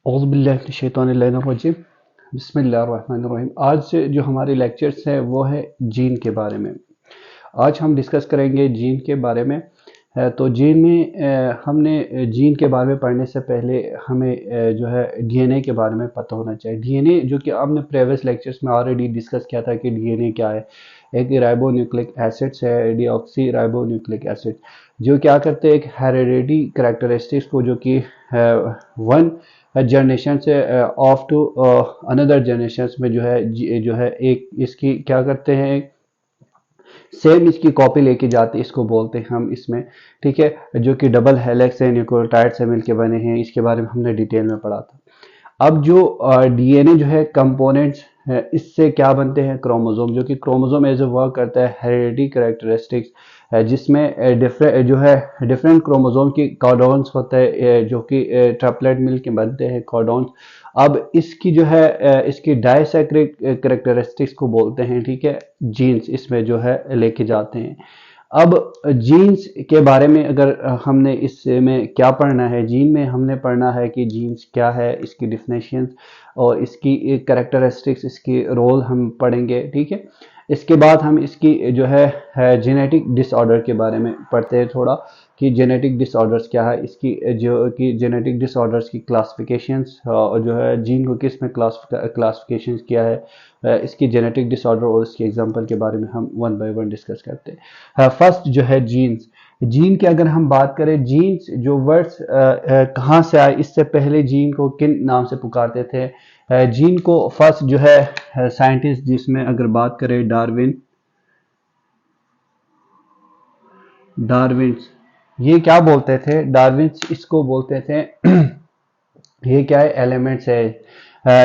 औज़ुबिल्लाहिमिनश्शैतानिर्रजीम बिस्मिल्लाहिर्रहमानिर्रहीम। आज से जो हमारे लेक्चर्स हैं वो है जीन के बारे में। आज हम डिस्कस करेंगे जीन के बारे में। तो जीन में हमने जीन के बारे में पढ़ने से पहले हमें जो है डीएनए के बारे में पता होना चाहिए। डीएनए जो कि हमने प्रीवियस लेक्चर्स में ऑलरेडी डिस्कस किया था कि डीएनए क्या है। एक राइबोन्यूक्लिक एसिड्स है, डीऑक्सी राइबोन्यूक्लिक एसिड, जो क्या करते हैं एक हेरिडिटी करेक्टरिस्टिक्स को जो कि वन जनरेशन से ऑफ टू अनदर जनरेशन में जो है एक इसकी क्या करते हैं, सेम इसकी कॉपी लेके जाते, इसको बोलते हैं हम इसमें, ठीक है, जो कि डबल हेलिक्स है, न्यूक्लियोटाइड से मिलके बने हैं। इसके बारे में हमने डिटेल में पढ़ा था। अब जो डीएनए जो है कंपोनेंट्स है, इससे क्या बनते हैं, क्रोमोसोम, जो कि क्रोमोसोम एज ए वर्क करता है हेरिडिटी कैरेक्टरिस्टिक्स, जिसमें डिफरेंट जो है डिफरेंट क्रोमोसोम की कॉडोन्स होते हैं, जो कि ट्रिपलेट मिल के बनते हैं कॉडोन्स। अब इसकी जो है इसकी डाइसैक्रिक कैरेक्टरिस्टिक्स को बोलते हैं, ठीक है, जीन्स इसमें जो है लेके जाते हैं। अब जीन्स के बारे में अगर हमने इसमें क्या पढ़ना है, जीन में हमने पढ़ना है कि जीन्स क्या है, इसकी डिफिनेशंस और इसकी कैरेक्टरिस्टिक्स, इसकी रोल हम पढ़ेंगे, ठीक है। इसके बाद हम इसकी जो है जेनेटिक डिसऑर्डर के बारे में पढ़ते हैं थोड़ा, कि जेनेटिक डिसऑर्डर्स क्या है, इसकी जो कि जेनेटिक डिसऑर्डर्स की क्लासिफिकेशंस जो है जीन को किस में क्लासिफिकेशंस किया है, इसकी जेनेटिक डिसऑर्डर और इसके एग्जांपल के बारे में हम वन बाय वन डिस्कस करते हैं। फर्स्ट जो है जीन्स। जीन की अगर हम बात करें, जीन्स जो वर्ड्स कहाँ से आए, इससे पहले जीन को किन नाम से पुकारते थे। जीन को फर्स्ट जो है साइंटिस्ट, जिसमें अगर बात करें डार्विन्स, ये क्या बोलते थे, डार्विन्स इसको बोलते थे ये क्या है, एलिमेंट्स है।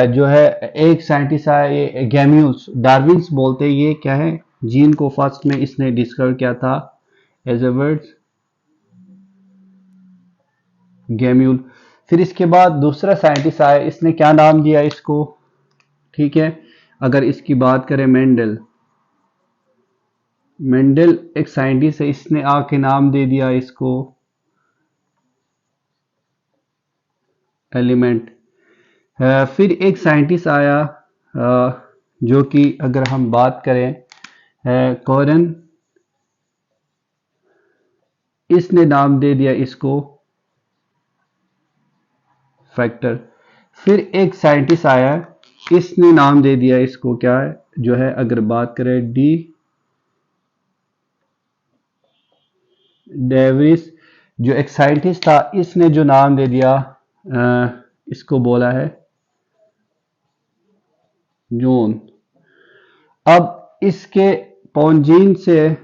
जो है एक साइंटिस्ट आया, ये गैम्यूल्स, डार्विन्स बोलते हैं, ये क्या है, जीन को फर्स्ट में इसने डिस्कवर किया था एज ए वर्ड गैम्यूल। फिर इसके बाद दूसरा साइंटिस्ट आया, इसने क्या नाम दिया इसको, ठीक है। अगर इसकी बात करें मेंडल एक साइंटिस्ट है, इसने आके नाम दे दिया इसको एलिमेंट। फिर एक साइंटिस्ट आया जो कि अगर हम बात करें कॉरन, इसने नाम दे दिया इसको फैक्टर। फिर एक साइंटिस्ट आया, इसने नाम दे दिया इसको क्या है, जो है अगर बात करें डेविस, जो एक साइंटिस्ट था, इसने जो नाम दे दिया इसको बोला है जून। अब इसके पॉन्जीन से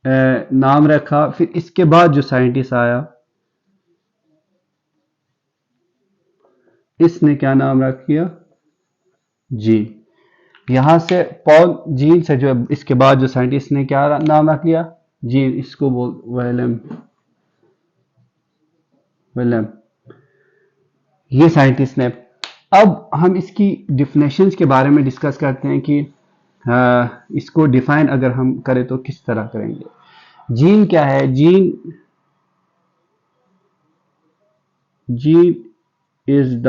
नाम रखा। फिर इसके बाद जो साइंटिस्ट आया, इसने क्या नाम रख दिया, जीन। यहां से पॉल जीन से जो इसके बाद जो साइंटिस्ट ने क्या नाम रख लिया, जीन, इसको बोल विलियम, ये साइंटिस्ट ने। अब हम इसकी डिफिनेशंस के बारे में डिस्कस करते हैं कि इसको डिफाइन अगर हम करें तो किस तरह करेंगे। जीन क्या है, gene is the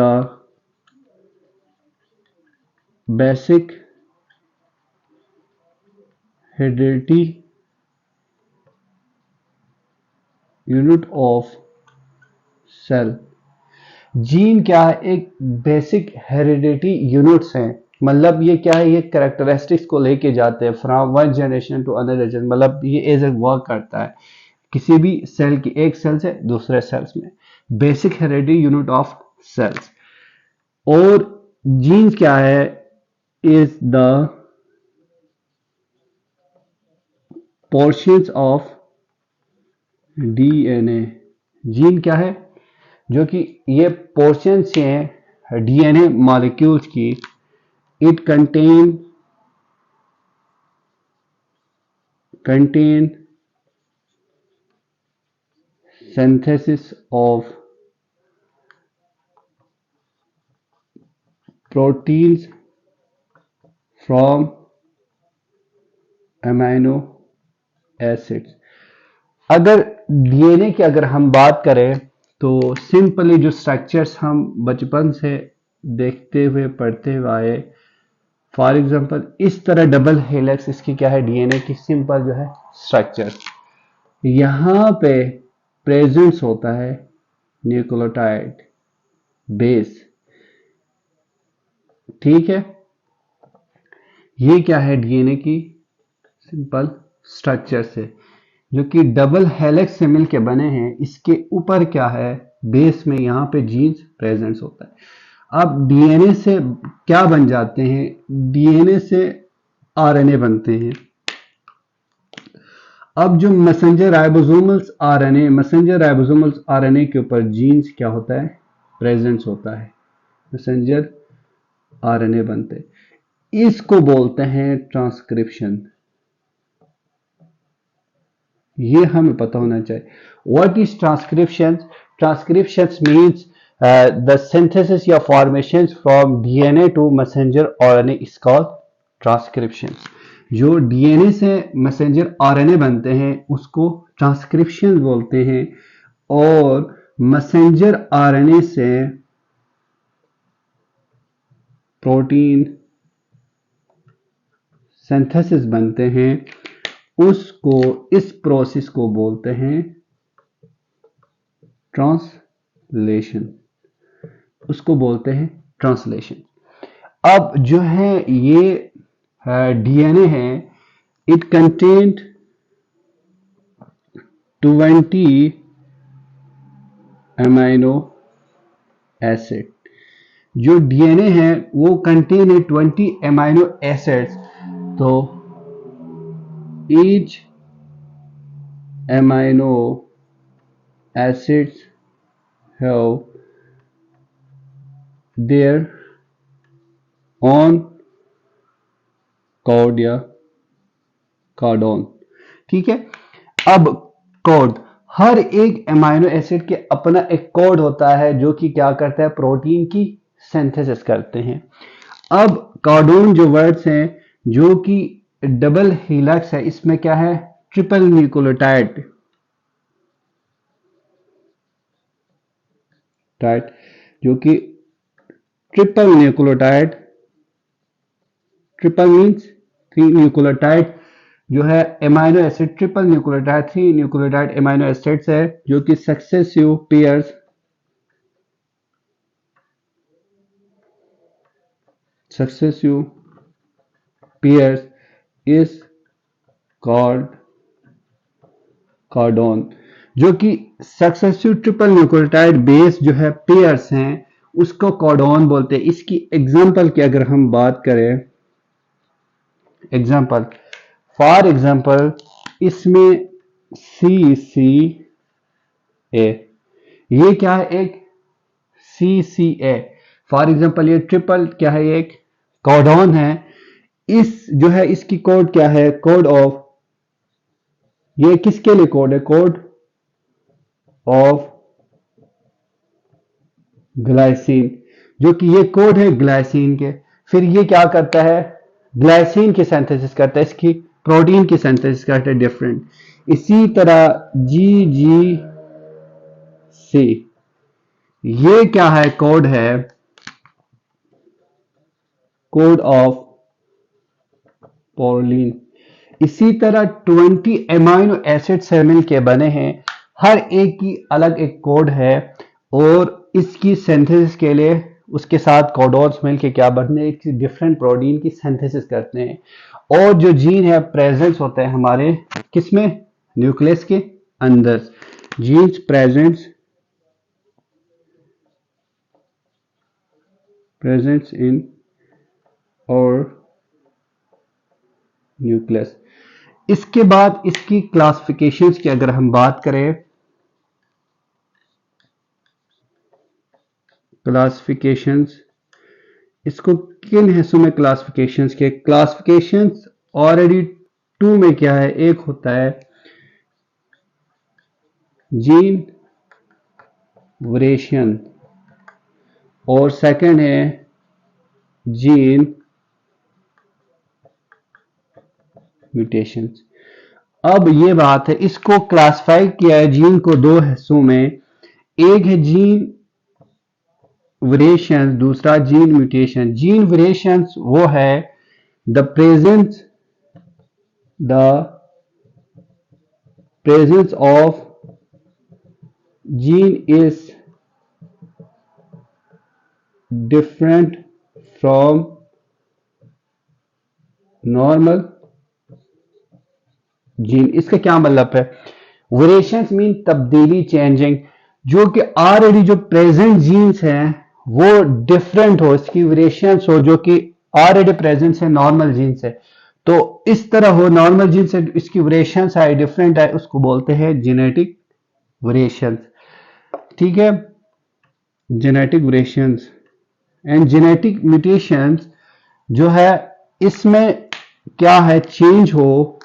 basic heredity unit of cell. Gene क्या है, एक बेसिक हेरिडिटी यूनिट्स हैं, मतलब ये क्या है, ये कैरेक्टरिस्टिक्स को लेके जाते हैं from one generation to another generation, मतलब ये एज ए वर्क करता है किसी भी सेल की, एक सेल से दूसरे सेल्स में, basic heredity unit of cells. और जीन्स क्या है, is the portions of DNA. Gene क्या है, जो कि ये पोर्शन हैं डीएनए मॉलिक्यूल्स की। It contain synthesis of proteins from amino acids. अगर डीएनए की अगर हम बात करें तो सिंपली जो स्ट्रक्चर्स हम बचपन से देखते हुए पढ़ते हुए आए, फॉर एग्जांपल इस तरह डबल हेलिक्स इसकी क्या है, डीएनए की सिंपल जो है स्ट्रक्चर। यहां पे प्रेजेंस होता है न्यूक्लियोटाइड बेस, ठीक है। ये क्या है, डीएनए की सिंपल स्ट्रक्चर से, जो कि डबल हेलिक्स से मिलके बने हैं। इसके ऊपर क्या है, बेस में यहां पे जीन्स प्रेजेंस होता है। अब डीएनए से क्या बन जाते हैं, डीएनए से आरएनए बनते हैं। अब जो मैसेंजर राइबोसोमल्स आरएनए के ऊपर जीन्स क्या होता है, प्रेजेंस होता है, मैसेंजर आरएनए बनते हैं। इसको बोलते हैं ट्रांसक्रिप्शन। ये हमें पता होना चाहिए। What is transcription? Transcription means the synthesis या formation from DNA to messenger RNA is called transcription. जो डीएनए से मैसेंजर आरएनए बनते हैं उसको ट्रांसक्रिप्शन बोलते हैं, और मैसेंजर आरएनए से प्रोटीन सिंथेसिस बनते हैं, उसको, इस प्रोसेस को बोलते हैं ट्रांसलेशन। उसको बोलते हैं ट्रांसलेशन। अब जो है ये डीएनए है, इट कंटेन्ड 20 अमीनो एसिड। जो डीएनए है वो कंटेन है 20 अमीनो एसिड्स। तो each amino acids have their on code या कार्डोन, ठीक है। अब कोड, हर एक अमीनो एसिड के अपना एक कोड होता है जो कि क्या करता है, प्रोटीन की सिंथेसिस करते हैं। अब कार्डोन जो वर्ड्स हैं, जो कि डबल हेलिक्स है, इसमें क्या है, ट्रिपल न्यूक्लियोटाइड, राइट, जो कि triple nucleotide, triple means 3 nucleotide जो है amino acid, triple nucleotide 3 nucleotide amino acids है, जो कि successive pairs is called Cardone. जो कि सक्सेसिव ट्रिपल न्यूक्लियोटाइड बेस जो है पेयर्स हैं, उसको कार्डोन बोलते हैं। इसकी एग्जांपल की अगर हम बात करें, एग्जांपल, फॉर एग्जांपल इसमें CCA, ये क्या है, एक CCA। फॉर एग्जांपल ये ट्रिपल क्या है, एक कोडॉन है। इस जो है इसकी कोड क्या है, कोड ऑफ, ये किसके लिए कोड है, कोड ऑफ ग्लाइसिन, जो कि ये कोड है ग्लाइसिन के। फिर ये क्या करता है, ग्लाइसिन की सिंथेसिस करता है, इसकी प्रोटीन की सिंथेसिस करता है डिफरेंट। इसी तरह GGC, ये क्या है, कोड है, कोड ऑफ पोरलिन। इसी तरह 20 एमाइनो एसिड से मिलके बने हैं, हर एक की अलग एक कोड है, और इसकी सिंथेसिस के लिए उसके साथ कोडॉन्स मिलके क्या बनते हैं, डिफरेंट प्रोटीन की सिंथेसिस करते हैं। और जो जीन है प्रेजेंस होता है हमारे किसमें, न्यूक्लियस के अंदर। जीन्स प्रेजेंस इन और न्यूक्लियस। इसके बाद इसकी क्लासिफिकेशंस की अगर हम बात करें, क्लासिफिकेशंस, इसको किन हिस्सों में क्लासिफिकेशंस के, क्लासिफिकेशंस ऑलरेडी 2 में क्या है, एक होता है जीन वेरिएशन और सेकंड है जीन म्यूटेशंस। अब ये बात है, इसको क्लासिफाई किया है जीन को 2 हिस्सों में, एक है जीन वेरिएशन, दूसरा जीन म्यूटेशन। जीन वेरिएशन वो है the presence of gene is different from normal gene. इसका क्या मतलब है? वेरिएशंस मीन तब्दीली, चेंजिंग, जो कि ऑलरेडी जो प्रेजेंट जीन्स हैं वो डिफरेंट हो, इसकी वेरिएशंस हो जो कि ऑलरेडी प्रेजेंट है नॉर्मल जीन से, तो इस तरह हो नॉर्मल जीन से इसकी वेरिएशंस आए, डिफरेंट आए, उसको बोलते हैं जेनेटिक वेरिएशंस। ठीक है, genetic variations and genetic mutations जो है इसमें क्या है, चेंज हो,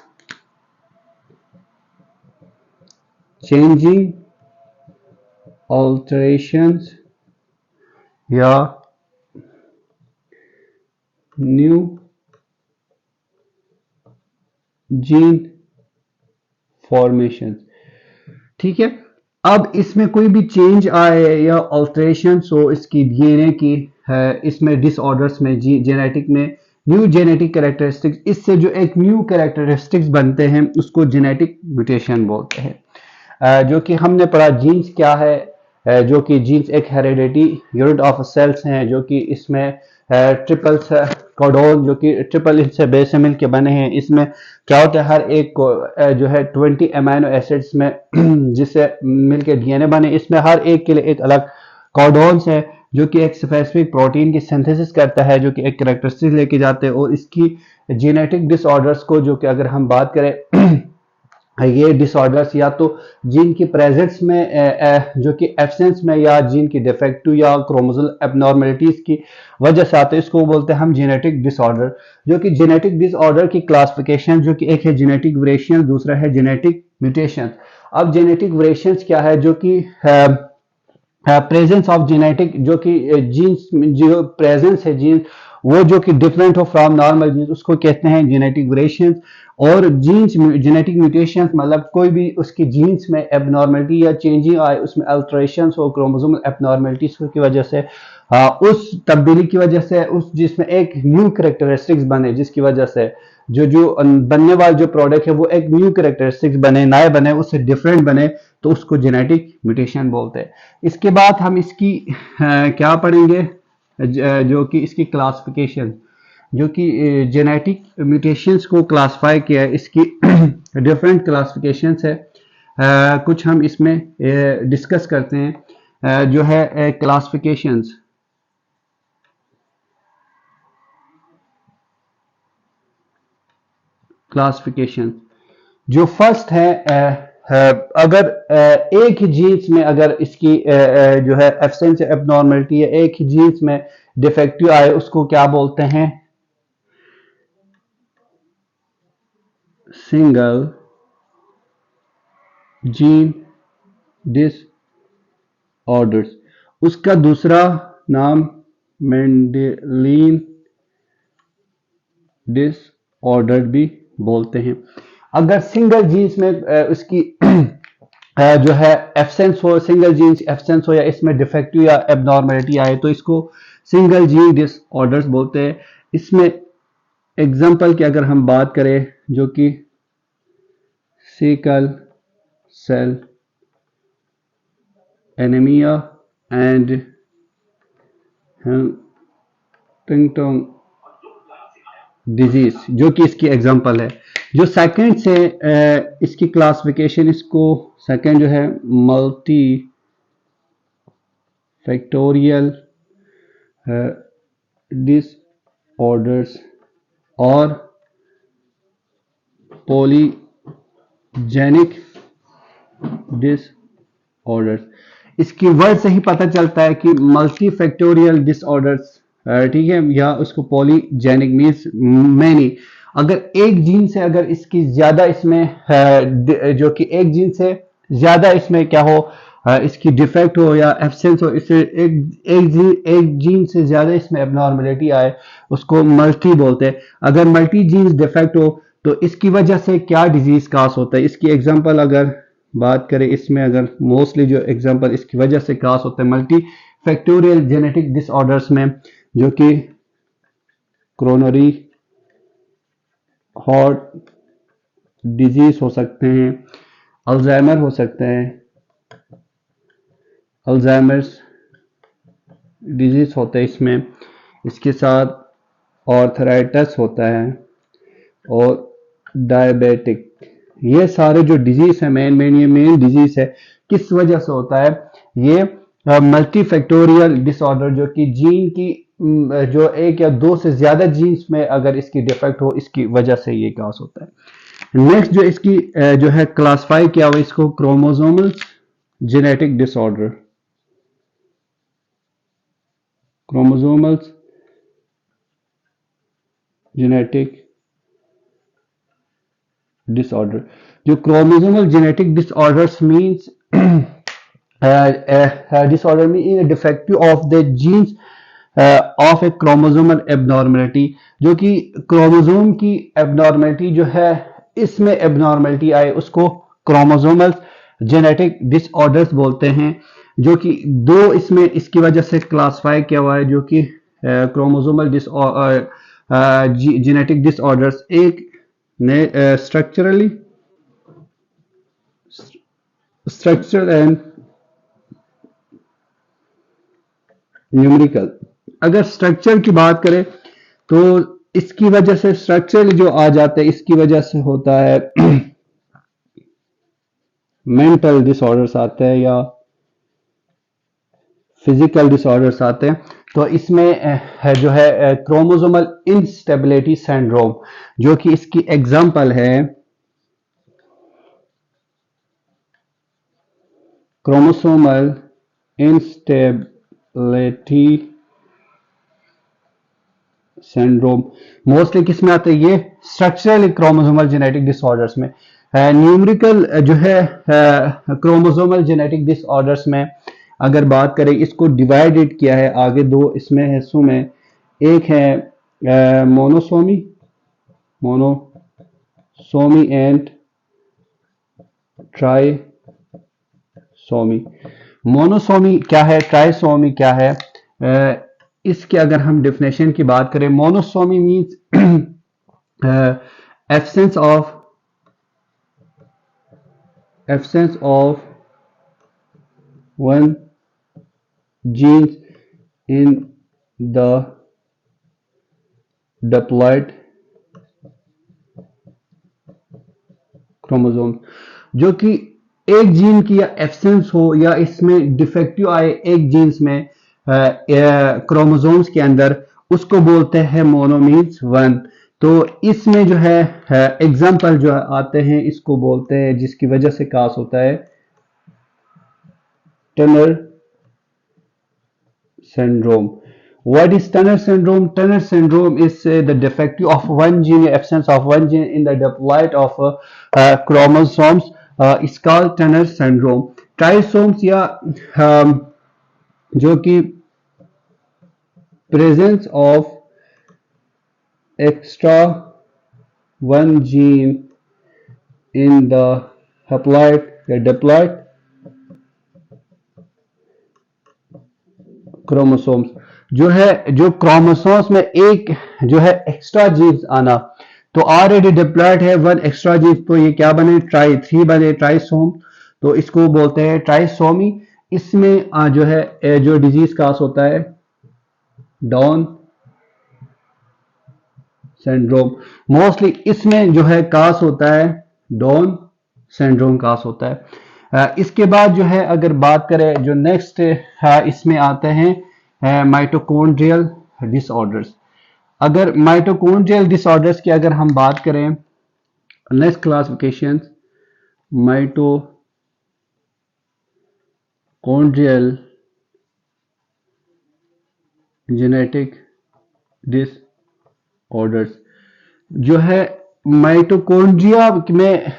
चेंजिंग, ऑल्टरेशंस या न्यू जीन फॉर्मेशन। ठीक है, अब इसमें कोई भी चेंज आए या ऑल्टरेशन हो इसकी डीएनए की है, इसमें डिसऑर्डर्स में जेनेटिक में न्यू जेनेटिक कैरेक्टरिस्टिक्स, इससे जो एक न्यू कैरेक्टरिस्टिक्स बनते हैं उसको जेनेटिक म्यूटेशन बोलते हैं। जो कि हमने पढ़ा जीन्स क्या है, जो कि जीन्स एक हेरिडिटी यूनिट ऑफ सेल्स हैं, जो कि इसमें ट्रिपल कोडोन जो कि ट्रिपल से बेस से मिलकर बने हैं। इसमें क्या होता है, हर एक को जो है 20 अमीनो एसिड्स में जिससे मिलकर डीएनए बने, इसमें हर एक के लिए एक अलग कोडोन्स है जो कि एक स्पेसिफिक प्रोटीन की सिंथेसिस करता है, जो कि एक कैरेक्टरिस्टिक लेके जाते हैं। और इसकी जेनेटिक डिसऑर्डर्स को जो कि अगर हम बात करें ये डिसऑर्डर्स या तो जीन की प्रेजेंस में जो कि एब्सेंस में या जीन की डिफेक्टिव या क्रोमोसोमल एबनॉर्मेलिटीज की वजह से आते हैं, इसको बोलते हैं हम जेनेटिक डिसऑर्डर। जो कि जेनेटिक डिसऑर्डर की क्लासिफिकेशन जो कि एक है जेनेटिक वेरिएशन, दूसरा है जेनेटिक म्यूटेशन। अब जेनेटिक वेरिएशंस क्या है, जो कि प्रेजेंस ऑफ जेनेटिक जो कि जीन्स जो प्रेजेंस है जीन वो जो कि डिफरेंट हो फ्रॉम नॉर्मल जीन्स, उसको कहते हैं जेनेटिक वेरिएशंस। और जीन्स जेनेटिक म्यूटेशंस मतलब कोई भी उसकी जीन्स में एबनॉर्मलिटी या चेंजिंग आए, उसमें अल्टरेशंस हो क्रोमोसोमल एबनॉर्मलिटीज की वजह से, उस तब्दीली की वजह से, उस जिसमें एक न्यू कैरेक्टरिस्टिक्स बने, जिसकी वजह से जो जो बनने वाला जो प्रोडक्ट है वो एक न्यू कैरेक्टरिस्टिक्स बने, नए बने, उससे डिफरेंट बने, तो उसको जेनेटिक म्यूटेशन बोलते हैं। इसके बाद हम इसकी क्या पढ़ेंगे, जो कि इसकी क्लासिफिकेशन, जो कि जेनेटिक म्यूटेशंस को क्लासिफाई किया है, इसकी डिफरेंट क्लासिफिकेशंस है। कुछ हम इसमें डिस्कस करते हैं, जो है क्लासिफिकेशंस। क्लासिफिकेशन जो फर्स्ट है, अगर एक ही जीन्स में अगर इसकी जो है एब्सेंस एबनॉर्मलिटी है, एक ही जीन्स में डिफेक्टिव आए, उसको क्या बोलते हैं, सिंगल जीन डिसऑर्डर्स। उसका दूसरा नाम मेंडेलियन डिसऑर्डर भी बोलते हैं। अगर सिंगल जीन्स में उसकी जो है एब्सेंस हो, सिंगल जीन्स एब्सेंस हो या इसमें डिफेक्टिव या एबनॉर्मलिटी आए, तो इसको सिंगल जीन डिसऑर्डर्स बोलते हैं। इसमें एग्जांपल की अगर हम बात करें, जो कि sickle cell anaemia and Huntington disease जो कि इसकी एग्जांपल है। जो सेकंड से इसकी क्लासिफिकेशन, इसको सेकंड जो है मल्टी फैक्टोरियल डिसऑर्डर्स और पॉलीजेनिक डिसऑर्डर्स। इसकी वर्ड से ही पता चलता है कि मल्टी फैक्टोरियल डिसऑर्डर्स, ठीक है, या उसको पॉलीजेनिक मीन्स मैनी। अगर एक जीन से अगर इसकी ज्यादा इसमें जो कि एक जीन से ज्यादा इसमें क्या हो, इसकी डिफेक्ट हो या एब्सेंस हो, इससे एक जीन से ज्यादा इसमें एबनॉर्मलिटी आए, उसको मल्टी बोलते हैं। अगर मल्टी जीन्स डिफेक्ट हो तो इसकी वजह से क्या डिजीज कास होता है, इसकी एग्जांपल अगर बात करें इसमें, अगर मोस्टली जो एग्जांपल इसकी वजह से कास होते हैं मल्टी फैक्टोरियल जेनेटिक डिसऑर्डर्स में, जो कि कोरोनरी हार्ट डिजीज हो सकते हैं, अल्जाइमर हो सकते हैं, अल्जाइमर्स डिजीज होते हैं इसमें, इसके साथ आर्थराइटिस होता है और डायबिटिक। ये सारे जो डिजीज है ये मेन डिजीज है। किस वजह से होता है ये मल्टी फैक्टोरियल डिसऑर्डर, जो कि जीन की जो एक या दो से ज्यादा जीन्स में अगर इसकी डिफेक्ट हो, इसकी वजह से ये कास होता है। नेक्स्ट जो इसकी जो है क्लासिफाई किया हुआ, इसको chromosomal genetic disorder, chromosomal genetic disorder. जो chromosomal genetic disorders means disorder mean defective of the genes of a chromosomal abnormality, जो कि क्रोमोसोम की एबनॉर्मेलिटी जो है, इसमें एबनॉर्मेलिटी आए उसको क्रोमोसोमल जेनेटिक डिसऑर्डर्स बोलते हैं। जो कि दो इसमें इसकी वजह से क्लासिफाई किया हुआ है, जो कि क्रोमोसोमल जेनेटिक डिसऑर्डर्स, एक ने स्ट्रक्चरल एंड न्यूमेरिकल। अगर स्ट्रक्चर की बात करें तो इसकी वजह से स्ट्रक्चर जो आ जाते हैं, इसकी वजह से होता है मेंटल डिसऑर्डर्स आते हैं या फिजिकल डिसऑर्डर्स आते हैं। तो इसमें जो है क्रोमोसोमल इंस्टेबिलिटी सिंड्रोम, जो कि इसकी एग्जांपल है क्रोमोसोमल इंस्टेबिलिटी सिंड्रोम। मोस्टली किस में आता है ये? स्ट्रक्चरल क्रोमोसोमल जेनेटिक डिसऑर्डर्स में। न्यूमेरिकल जो है क्रोमोसोमल जेनेटिक डिसऑर्डर्स में अगर बात करें, इसको डिवाइडेड किया है आगे दो इसमें हिस्सों में। एक है मोनोसोमी एंड ट्राइसोमी। मोनोसोमी क्या है, ट्राइसोमी क्या है? इसके अगर हम डेफिनेशन की बात करें, monosomy means absence of one genes in the diploid chromosome. जो कि एक जीन की या एब्सेंस हो या इसमें डिफेक्टिव आए एक जीन्स में क्रोमोसोम्स के अंदर, उसको बोलते हैं मोनो मीन्स वन। तो इसमें जो है एग्जाम्पल जो आते हैं, इसको बोलते हैं जिसकी वजह से कास होता है Turner syndrome. What is Turner syndrome? Turner syndrome is the defect of one gene, absence of one gene in the diploid of chromosomes. It's called Turner syndrome. Trisomes या जो कि presence of extra one gene in the haploid या diploid chromosomes, जो है जो chromosomes में एक जो है एक्स्ट्रा जीन्स आना। तो ऑलरेडी डिप्लॉयड है वन एक्स्ट्रा जीन्स, तो ये क्या बने? थ्री बने ट्राइसोम। तो इसको बोलते हैं ट्राइसोमी। इसमें जो है जो डिजीज कास होता है डाउन सिंड्रोम। मोस्टली इसमें जो है कास होता है डाउन सिंड्रोम कास होता है। इसके बाद जो है अगर बात करें, जो नेक्स्ट इसमें आते हैं माइटोकॉन्ड्रियल डिसऑर्डर्स। अगर माइटोकॉन्ड्रियल डिसऑर्डर्स की अगर हम बात करें, next classification mitochondrial genetic disorders, जो है माइटोकॉन्ड्रिया में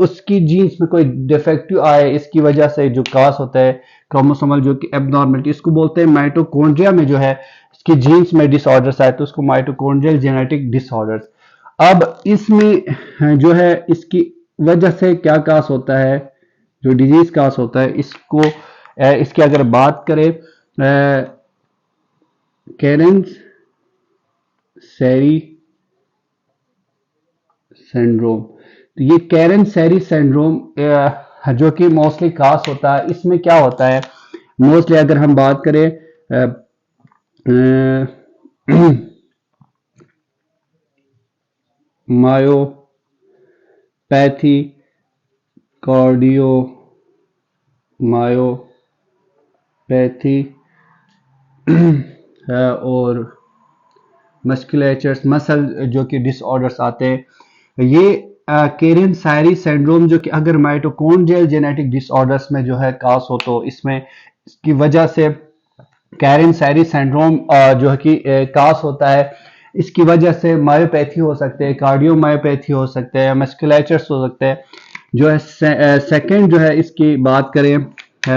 उसकी जीन्स में कोई डिफेक्टिव आए, इसकी वजह से जो कास होता है क्रोमोसोमल जो कि एबनॉर्मलिटी, इसको बोलते हैं माइटोकॉन्ड्रिया में जो है इसकी जीन्स में डिसऑर्डर्स आए, तो उसको माइटोकॉन्ड्रियल जेनेटिक डिसऑर्डर्स। अब इसमें जो है इसकी वजह से क्या कास होता है जो डिजीज काज होता है इसको इसकी अगर बात करें कैरेंस सैरी सिंड्रोम, तो ये कैरन सैरी सिंड्रोम जो कि मोस्टली कास होता है, इसमें क्या होता है मोस्टली अगर हम बात करें मायोपैथी, कार्डियोमायोपैथी और मस्कुलेचर्स मसल जो कि डिसऑर्डर्स आते हैं, ये केरियन सैरी सिंड्रोम जो कि अगर माइटोकॉन्ड्रियल जेनेटिक डिसऑर्डर्स में जो है कास हो तो इसमें इसकी वजह से कैरियन सैरी सिंड्रोम जो है कि कास होता है। इसकी वजह से मायोपैथी हो सकते हैं, कार्डियोमायोपैथी हो सकते हैं, मस्कुलेचर्स हो सकते हैं। जो है सेकंड जो है इसकी बात करें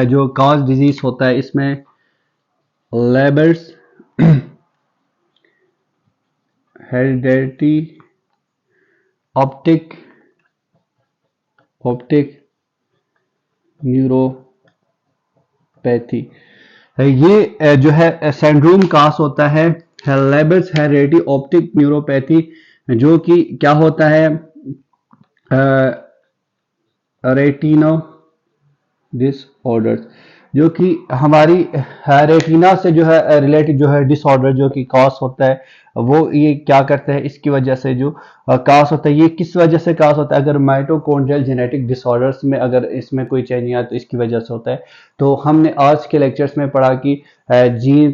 जो काज डिजीज होता है इसमें लेबर्स हेरिडेटी ऑप्टिक न्यूरोपैथी, ये जो है सिंड्रोम कास होता है लेबर्स हेरिडेटी ऑप्टिक न्यूरोपैथी, जो कि क्या होता है रेटिनो डिसऑर्डर्स, जो कि हमारी रेटिना से जो है रिलेटेड जो है डिसऑर्डर जो कि कास होता है, वो ये क्या करते हैं इसकी वजह से जो कास होता है, ये किस वजह से कास होता है अगर माइटोकॉन्ड्रियल जेनेटिक डिसऑर्डर्स में अगर इसमें कोई चेंज नहीं आया तो इसकी वजह से होता है। तो हमने आज के लेक्चर्स में पढ़ा कि जीन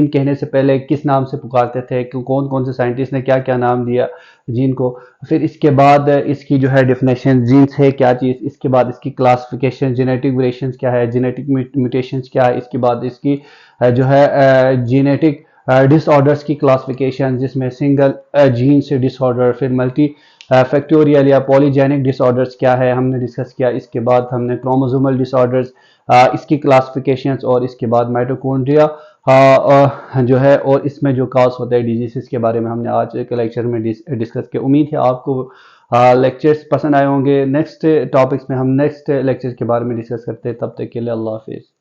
कहने से पहले किस नाम से पुकारते थे, कौन कौन से साइंटिस्ट ने क्या क्या नाम दिया जीन को, फिर इसके बाद इसकी जो है डेफिनेशन जीन्स है क्या चीज़, इसके बाद इसकी क्लासिफिकेशन जेनेटिक वेरिएशंस क्या है, जेनेटिक म्यूटेशंस क्या है, इसके बाद इसकी जो है जेनेटिक डिसऑर्डर्स की क्लासिफिकेशन जिसमें सिंगल जीन से डिसऑर्डर, फिर मल्टी फैक्टोरियल या पॉलीजेनिक डिसऑर्डर्स क्या है हमने डिस्कस किया। इसके बाद हमने क्रोमोसोमल डिसऑर्डर्स इसकी क्लासिफिकेशंस और इसके बाद माइटोकॉन्ड्रिया जो है और इसमें जो काज होता है डिजीज़ के बारे में हमने आज के लेक्चर में डिस्कस किया। उम्मीद है आपको लेक्चर्स पसंद आए होंगे। नेक्स्ट टॉपिक्स में हम नेक्स्ट लेक्चर के बारे में डिस्कस करते हैं, तब तक के लिए अल्लाह हाफिज़।